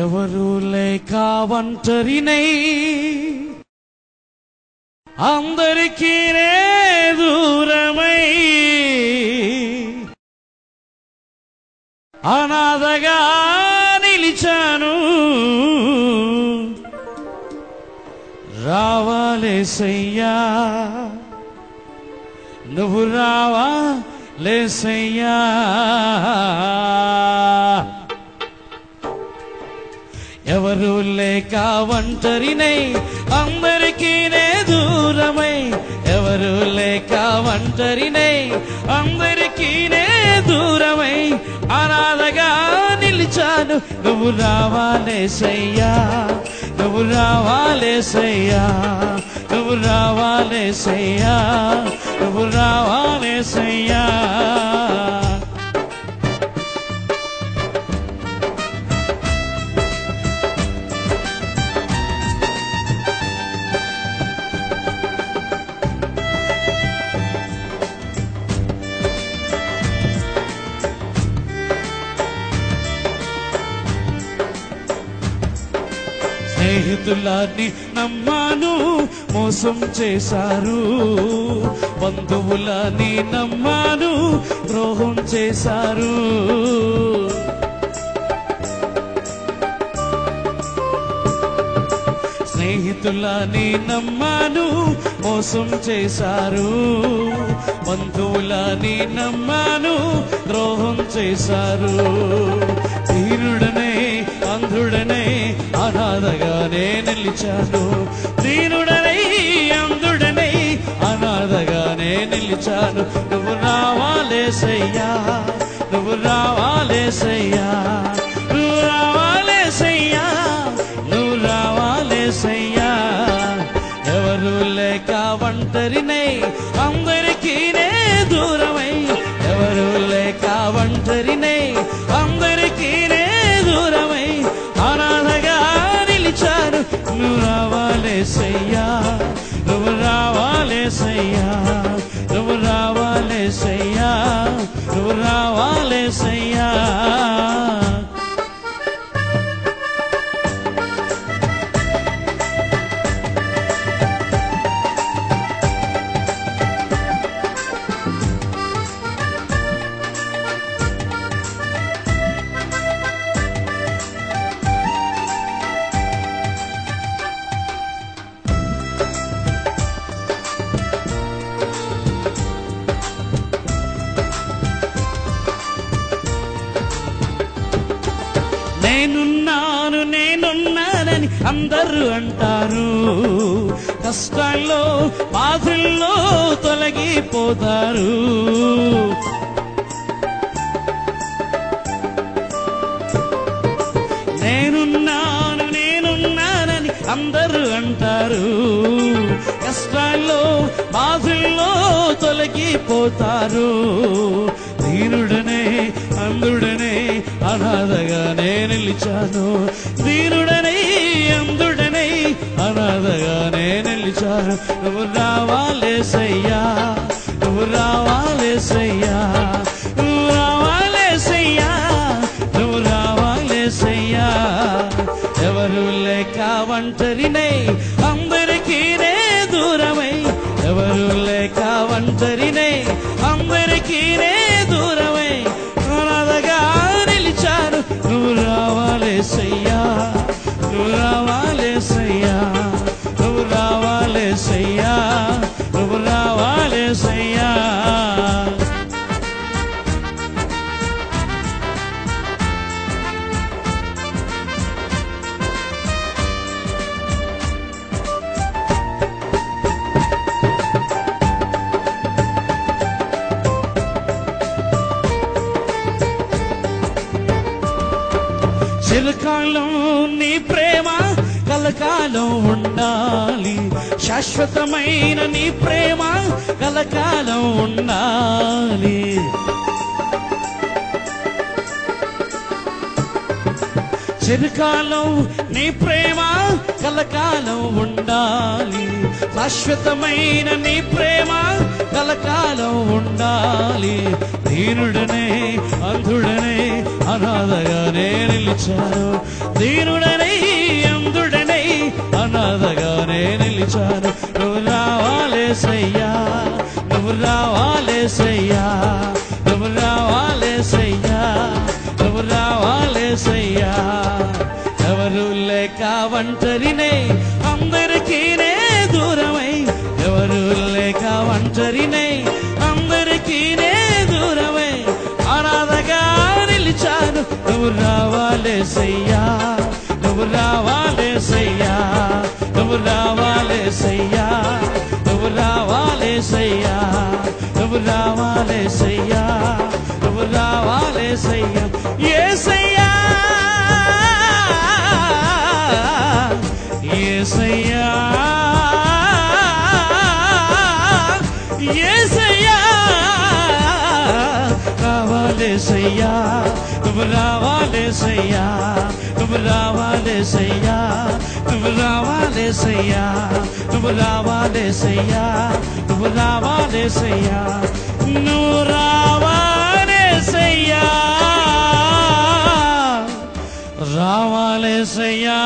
ఎవరు లేక ఒంటరినై అందరికీ దూరమై అనాథగా నిలిచాను. రావాలేసయ్యా, నువ్వు రావాలేసయ్యా. ఎవరు లేక ఒంటరినై అందరికీ దూరమై, ఎవరు లేక ఒంటరినై అందరికీ దూరమై అనాథగా నిలిచాను. నువ్వు రావాలేసయ్యా, నువ్వు రావాలేసయ్యా, నువ్వు రావాలేసయ్యా, నువ్వు రావాలేసయ్యా. స్నేహితులని నమ్మాను, మోసం చేశారు. బంధువులని నమ్మాను, ద్రోహం చేశారు. స్నేహితులని నమ్మాను, మోసం చేశారు. బంధువులని నమ్మాను, ద్రోహం చేశారు. దీనుడనే అంధుడనే అనాథగానే నిలిచాను. దీనుడనై అంధుడనై అనాథగానే నిలిచాను. నువ్వు రావాలేసయ్యా, నువ్వు రావాలేసయ్యా, నువ్వు రావాలేసయ్యా, నువ్వు రావాలేసయ్యా. ఎవరు లేక ఒంటరినై అందరికీ దూరమై, ఎవరు లేక ఒంటరినై అందరికీ దూరమై అనాథగా నిలిచాను. నువ్వు రావాలేసయ్యా, నువ్వు రావాలేసయ్యా, నువ్వు రావాలేసయ్యా, నువ్వు రావాలేసయ్యా. నేనున్నాను నేనున్నానని అందరూ అంటారు. కష్టాల్లో బాధల్లో తొలగిపోతారు. నేనున్నాను నేనున్నానని అందరూ అంటారు. కష్టాల్లో బాధల్లో తొలగిపోతారు. దీనుడనే అంధుడనే అనాథగానే నిలిచాను. దీనుడనై అంధుడనై అనాథగానే నిలిచాను. నువ్వు రావాలేసయ్యా, నువ్వు రావాలేసయ్యా, నువ్వు రావాలేసయ్యా, నువ్వు రావాలేసయ్యా. ఎవరు లేక ఒంటరినై అందరికీ దూరమై, ఎవరు లేక ఒంటరినై అందరికీ దూరమై అనాథగా నిలిచాను. నువ్వు రావాలేసయ్యా, నువ్వు రావాలేసయ్యా, నువ్వు రావాలేసయ్యా, నువ్వు రావాలేసయ్యా. చిరకాలం నీ ప్రేమ కలకాలం ఉండాలి. శాశ్వతమైన నీ ప్రేమ కలకాలం ఉండాలి. చిరకాలం నీ ప్రేమ కలకాలం ఉండాలి. శాశ్వతమైన నీ ప్రేమ కలకాలం ఉండాలి. దీనుడనే అంధుడనే అనాథగానే నిలిచాను, దీనుడనే అంధుడనే అనాథగానే నిలిచాను. నువ్వు రావాలేసయ్యా, నువ్వు రావాలేసయ్యా, నువ్వు రావాలేసయ్యా, నువ్వు రావాలేసయ్యా. ఎవరు లేక ఒంటరినే అందరికీ నే దూరమై, ఎవరు లేక ఒంటరినే అందరికీ నే దూరమై అనాథగా నిలిచాను. నువ్వు రావాలేసయ్యా, నువ్వు రావాలేసయ్యా, నువ్వు రావాలేసయ్యా, నువ్వు రావాలేసయ్యా, నువ్వు రావాలేసయ్యా, నువ్వు రావాలేసయ్యా. యేసయ్యా యేసయ్యా యేసయ్యా రావాలేసయ్యా, నువ్వు రావాలేసయ్యా, నువ్వు రావాలేసయ్యా, నువ్వు రావాలేసయ్యా, నువ్వు రావాలేసయ్యా, నువ్వు రావాలేసయ్యా, నువ్వు రావాలేసయ్యా, రావాలేసయ్యా.